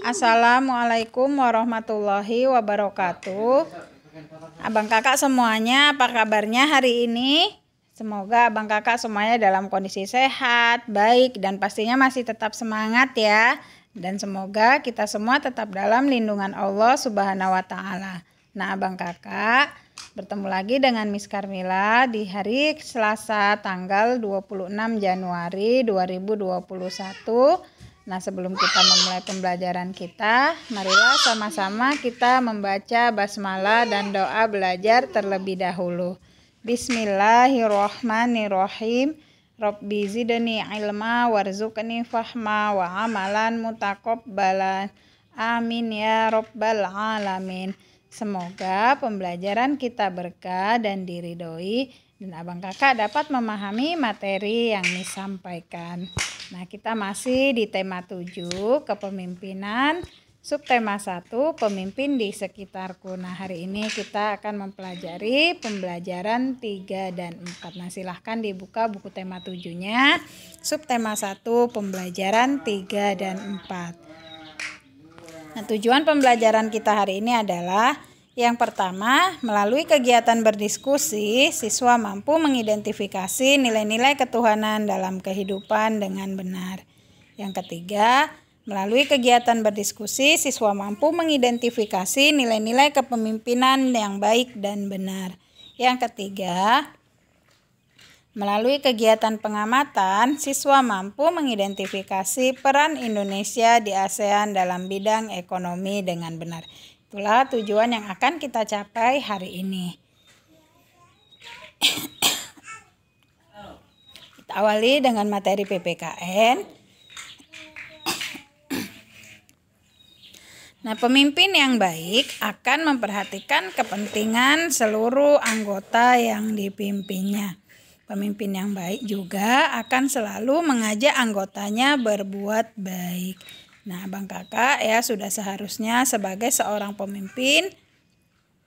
Assalamualaikum warahmatullahi wabarakatuh. Abang kakak semuanya, apa kabarnya hari ini? Semoga abang kakak semuanya dalam kondisi sehat, baik, dan pastinya masih tetap semangat ya. Dan semoga kita semua tetap dalam lindungan Allah Subhanahu wa Ta'ala. Nah, abang kakak bertemu lagi dengan Miss Carmila di hari Selasa tanggal 26 Januari 2021. Nah, sebelum kita memulai pembelajaran kita, marilah sama-sama kita membaca basmalah dan doa belajar terlebih dahulu. Bismillahirrohmanirrohim. Rabbi zidni ilma warzuqni fahma wa amalan mutaqabbalan. Amin ya rabbal alamin. Semoga pembelajaran kita berkah dan diridhoi dan abang kakak dapat memahami materi yang disampaikan. Nah, kita masih di tema 7, kepemimpinan, subtema 1, pemimpin di sekitarku. Nah, hari ini kita akan mempelajari pembelajaran 3 dan 4. Nah, silahkan dibuka buku tema 7-nya, subtema 1, pembelajaran 3 dan 4. Nah, tujuan pembelajaran kita hari ini adalah yang pertama, melalui kegiatan berdiskusi, siswa mampu mengidentifikasi nilai-nilai ketuhanan dalam kehidupan dengan benar. Yang ketiga, melalui kegiatan berdiskusi, siswa mampu mengidentifikasi nilai-nilai kepemimpinan yang baik dan benar. Yang ketiga, melalui kegiatan pengamatan, siswa mampu mengidentifikasi peran Indonesia di ASEAN dalam bidang ekonomi dengan benar. Itulah tujuan yang akan kita capai hari ini. Kita awali dengan materi PPKN. Nah, pemimpin yang baik akan memperhatikan kepentingan seluruh anggota yang dipimpinnya. Pemimpin yang baik juga akan selalu mengajak anggotanya berbuat baik. Nah, abang kakak ya sudah seharusnya sebagai seorang pemimpin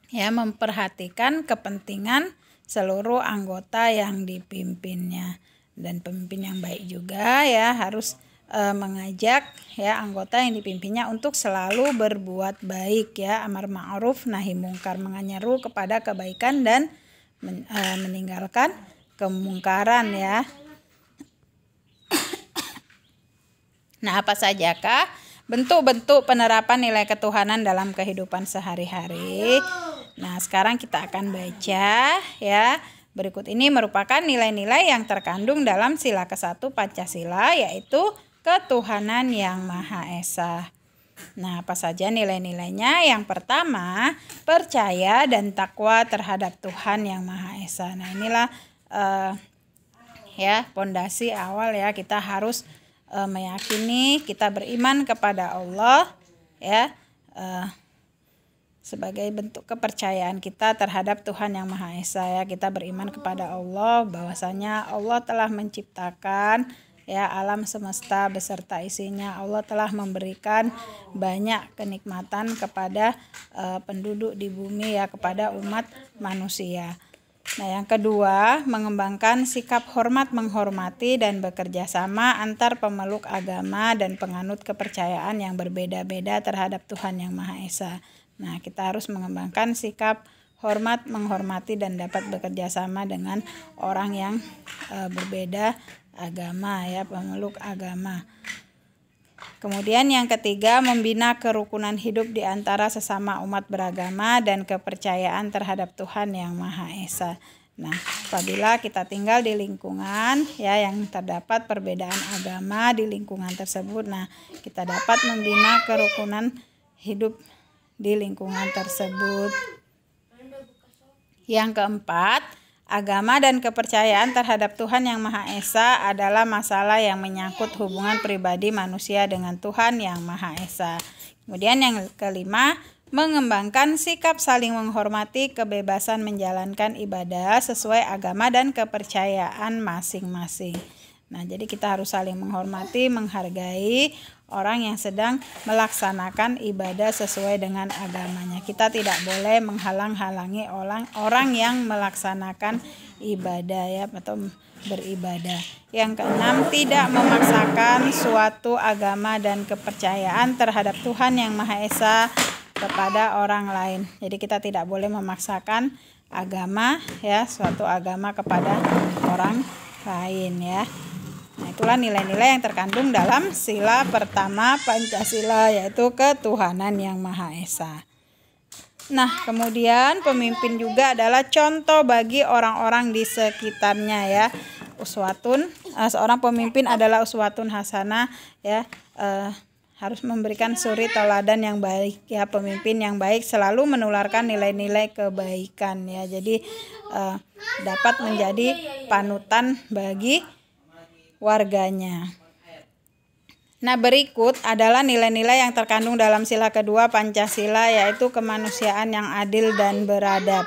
ya memperhatikan kepentingan seluruh anggota yang dipimpinnya. Dan pemimpin yang baik juga ya harus mengajak ya anggota yang dipimpinnya untuk selalu berbuat baik ya, amar ma'ruf nahi mungkar, menyeru kepada kebaikan dan meninggalkan kemungkaran ya. Nah, apa sajakah bentuk-bentuk penerapan nilai ketuhanan dalam kehidupan sehari-hari? Nah, sekarang kita akan baca ya. Berikut ini merupakan nilai-nilai yang terkandung dalam sila ke-1 Pancasila, yaitu ketuhanan yang Maha Esa. Nah, apa saja nilai-nilainya? Yang pertama, percaya dan takwa terhadap Tuhan yang Maha Esa. Nah, inilah ya pondasi awal ya, kita harus meyakini kita beriman kepada Allah ya, sebagai bentuk kepercayaan kita terhadap Tuhan yang Maha Esa ya. Kita beriman kepada Allah bahwasanya Allah telah menciptakan ya alam semesta beserta isinya. Allah telah memberikan banyak kenikmatan kepada penduduk di bumi ya, kepada umat manusia. Nah, yang kedua, mengembangkan sikap hormat menghormati dan bekerja sama antar pemeluk agama dan penganut kepercayaan yang berbeda-beda terhadap Tuhan yang Maha Esa. Nah, kita harus mengembangkan sikap hormat menghormati dan dapat bekerja sama dengan orang yang berbeda agama ya, pemeluk agama. Kemudian yang ketiga, membina kerukunan hidup di antara sesama umat beragama dan kepercayaan terhadap Tuhan yang Maha Esa. Nah, apabila kita tinggal di lingkungan ya yang terdapat perbedaan agama di lingkungan tersebut, nah kita dapat membina kerukunan hidup di lingkungan tersebut. Yang keempat, agama dan kepercayaan terhadap Tuhan yang Maha Esa adalah masalah yang menyangkut hubungan pribadi manusia dengan Tuhan yang Maha Esa. Kemudian yang kelima, mengembangkan sikap saling menghormati kebebasan menjalankan ibadah sesuai agama dan kepercayaan masing-masing. Nah, jadi kita harus saling menghormati, menghargai orang yang sedang melaksanakan ibadah sesuai dengan agamanya. Kita tidak boleh menghalang-halangi orang yang melaksanakan ibadah ya atau beribadah. Yang keenam, tidak memaksakan suatu agama dan kepercayaan terhadap Tuhan yang Maha Esa kepada orang lain. Jadi kita tidak boleh memaksakan agama ya, suatu agama kepada orang lain ya. Nah, itulah nilai-nilai yang terkandung dalam sila pertama Pancasila, yaitu ketuhanan yang Maha Esa. Nah, kemudian pemimpin juga adalah contoh bagi orang-orang di sekitarnya ya. Seorang pemimpin adalah uswatun hasanah ya, harus memberikan suri teladan yang baik ya. Pemimpin yang baik selalu menularkan nilai-nilai kebaikan ya. Jadi dapat menjadi panutan bagi warganya. Nah, berikut adalah nilai-nilai yang terkandung dalam sila kedua Pancasila, yaitu kemanusiaan yang adil dan beradab.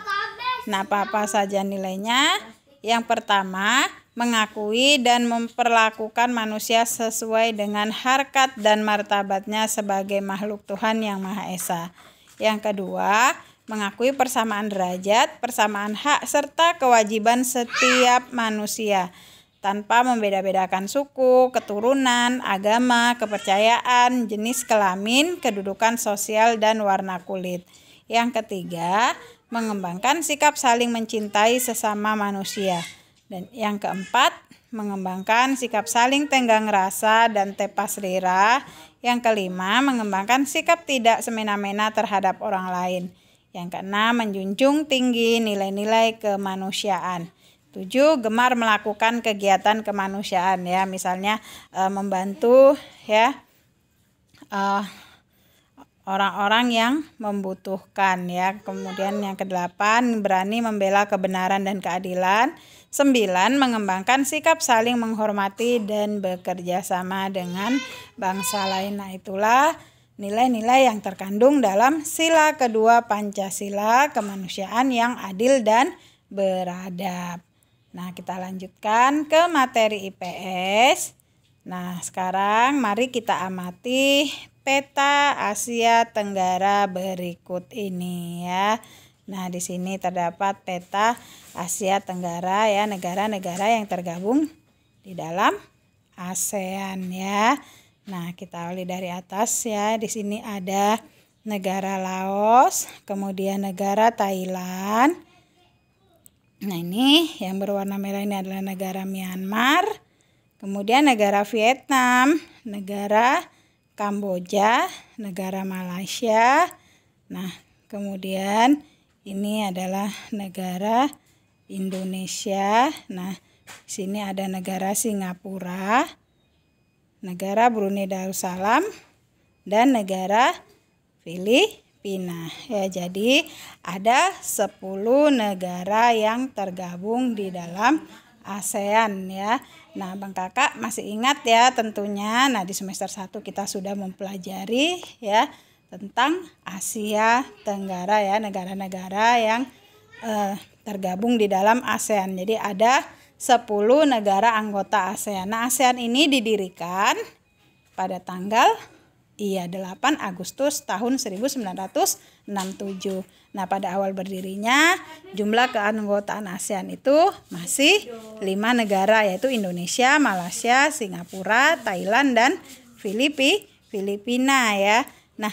Nah, apa saja nilainya? Yang pertama, mengakui dan memperlakukan manusia sesuai dengan harkat dan martabatnya sebagai makhluk Tuhan yang Maha Esa. Yang kedua, mengakui persamaan derajat, persamaan hak, serta kewajiban setiap manusia tanpa membeda-bedakan suku, keturunan, agama, kepercayaan, jenis kelamin, kedudukan sosial, dan warna kulit. Yang ketiga, mengembangkan sikap saling mencintai sesama manusia. Dan yang keempat, mengembangkan sikap saling tenggang rasa dan tepas lirah. Yang kelima, mengembangkan sikap tidak semena-mena terhadap orang lain. Yang keenam, menjunjung tinggi nilai-nilai kemanusiaan. 7, gemar melakukan kegiatan kemanusiaan ya, misalnya membantu ya orang-orang yang membutuhkan ya. Kemudian yang ke-8, berani membela kebenaran dan keadilan. 9, mengembangkan sikap saling menghormati dan bekerja sama dengan bangsa lain. Nah, itulah nilai-nilai yang terkandung dalam sila kedua Pancasila, kemanusiaan yang adil dan beradab. Nah, kita lanjutkan ke materi IPS. Nah, sekarang mari kita amati peta Asia Tenggara berikut ini ya. Nah, di sini terdapat peta Asia Tenggara ya, negara-negara yang tergabung di dalam ASEAN ya. Nah, kita awali dari atas ya. Di sini ada negara Laos, kemudian negara Thailand. Nah, ini yang berwarna merah ini adalah negara Myanmar, kemudian negara Vietnam, negara Kamboja, negara Malaysia. Nah, kemudian ini adalah negara Indonesia. Nah, di sini ada negara Singapura, negara Brunei Darussalam, dan negara Filipina. Ya, jadi ada 10 negara yang tergabung di dalam ASEAN ya. Nah, Bang Kakak masih ingat ya tentunya. Nah, di semester 1 kita sudah mempelajari ya tentang Asia Tenggara ya, negara-negara yang tergabung di dalam ASEAN. Jadi ada 10 negara anggota ASEAN. Nah, ASEAN ini didirikan pada tanggal 8 Agustus tahun 1967. Nah, pada awal berdirinya jumlah keanggotaan ASEAN itu masih 5 negara, yaitu Indonesia, Malaysia, Singapura, Thailand, dan Filipina ya. Nah,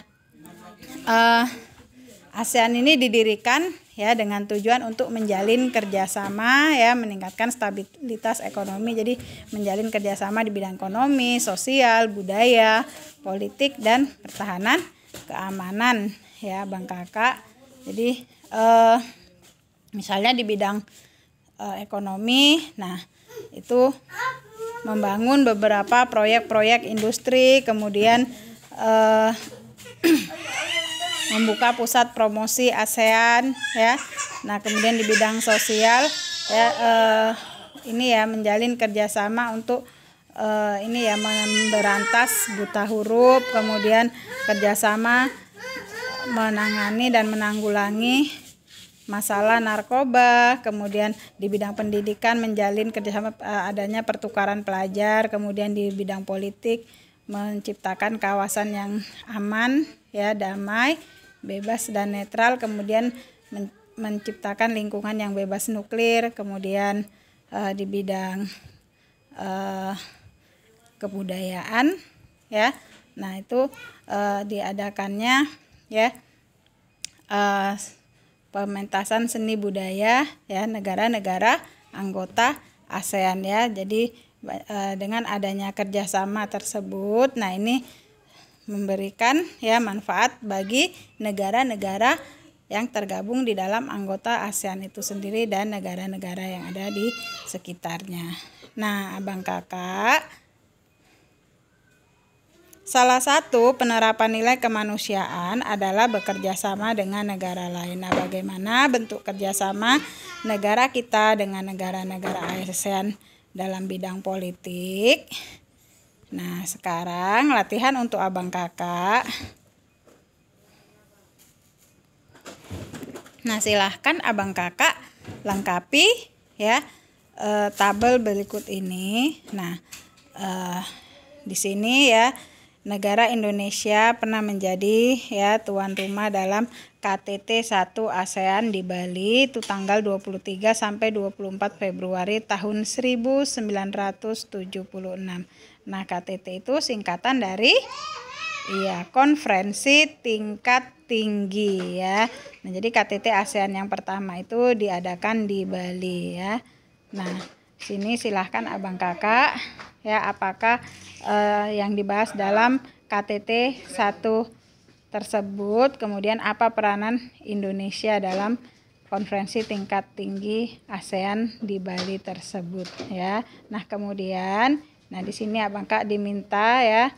ASEAN ini didirikan ya dengan tujuan untuk menjalin kerjasama ya, meningkatkan stabilitas ekonomi. Jadi menjalin kerjasama di bidang ekonomi, sosial, budaya, politik, dan pertahanan keamanan ya, Bang Kakak. Jadi misalnya di bidang ekonomi, nah itu membangun beberapa proyek-proyek industri, kemudian membuka pusat promosi ASEAN ya. Nah, kemudian di bidang sosial ya, ini ya menjalin kerjasama untuk ini ya memberantas buta huruf, kemudian kerjasama menangani dan menanggulangi masalah narkoba, kemudian di bidang pendidikan menjalin kerjasama adanya pertukaran pelajar, kemudian di bidang politik menciptakan kawasan yang aman, ya, damai, bebas dan netral, kemudian menciptakan lingkungan yang bebas nuklir, kemudian di bidang kebudayaan, ya. Nah, itu diadakannya, ya, pementasan seni budaya, ya, negara-negara anggota ASEAN, ya. Jadi dengan adanya kerjasama tersebut, nah ini memberikan, ya, manfaat bagi negara-negara yang tergabung di dalam anggota ASEAN itu sendiri dan negara-negara yang ada di sekitarnya. Nah, abang kakak, salah satu penerapan nilai kemanusiaan adalah bekerja sama dengan negara lain. Nah, bagaimana bentuk kerjasama negara kita dengan negara-negara ASEAN dalam bidang politik? Nah, sekarang latihan untuk abang kakak. Nah, silahkan abang kakak lengkapi, ya, tabel berikut ini. Nah, di sini, ya, negara Indonesia pernah menjadi, ya, tuan rumah dalam KTT 1 ASEAN di Bali itu tanggal 23 sampai 24 Februari tahun 1976. Nah, KTT itu singkatan dari, iya, konferensi tingkat tinggi, ya. Nah, jadi KTT ASEAN yang pertama itu diadakan di Bali, ya. Nah, sini silahkan abang kakak, ya, apakah yang dibahas dalam KTT 1 tersebut, kemudian apa peranan Indonesia dalam konferensi tingkat tinggi ASEAN di Bali tersebut, ya. Nah, kemudian, nah, di sini abang kakak diminta, ya,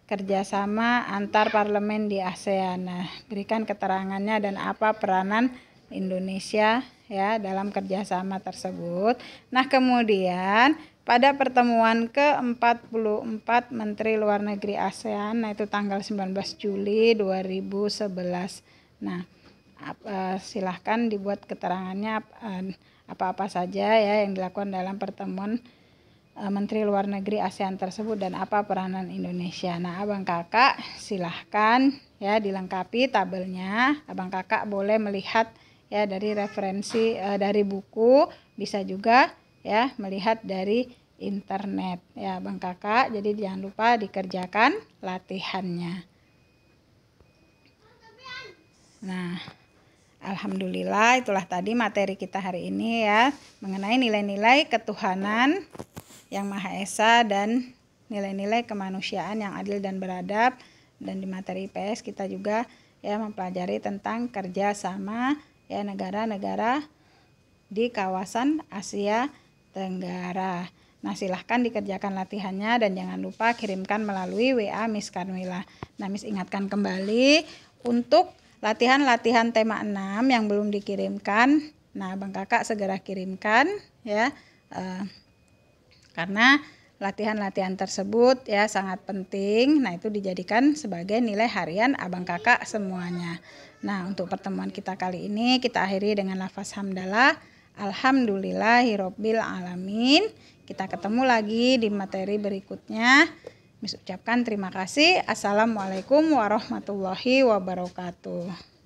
kerjasama antar parlemen di ASEAN. Nah, berikan keterangannya dan apa peranan Indonesia, ya, dalam kerjasama tersebut. Nah, kemudian pada pertemuan ke-44 Menteri Luar Negeri ASEAN, nah itu tanggal 19 Juli 2011. Nah, silahkan dibuat keterangannya apa-apa saja, ya, yang dilakukan dalam pertemuan Menteri Luar Negeri ASEAN tersebut dan apa peranan Indonesia. Nah, abang kakak silahkan, ya, dilengkapi tabelnya. Abang kakak boleh melihat, ya, dari referensi dari buku, bisa juga, ya, melihat dari internet, ya, abang kakak. Jadi jangan lupa dikerjakan latihannya. Nah, alhamdulillah, itulah tadi materi kita hari ini, ya, mengenai nilai-nilai ketuhanan yang Maha Esa dan nilai-nilai kemanusiaan yang adil dan beradab. Dan di materi IPS kita juga, ya, mempelajari tentang kerjasama, ya, negara-negara di kawasan Asia Tenggara. Nah, silahkan dikerjakan latihannya dan jangan lupa kirimkan melalui WA Miss Karmila. Nah, Miss ingatkan kembali untuk latihan-latihan tema 6 yang belum dikirimkan. Nah, abang kakak segera kirimkan, ya, karena latihan-latihan tersebut, ya, sangat penting. Nah, itu dijadikan sebagai nilai harian abang kakak semuanya. Nah, untuk pertemuan kita kali ini kita akhiri dengan lafaz hamdalah. Alhamdulillahirabbil alamin. Kita ketemu lagi di materi berikutnya. Miss ucapkan terima kasih. Assalamualaikum warahmatullahi wabarakatuh.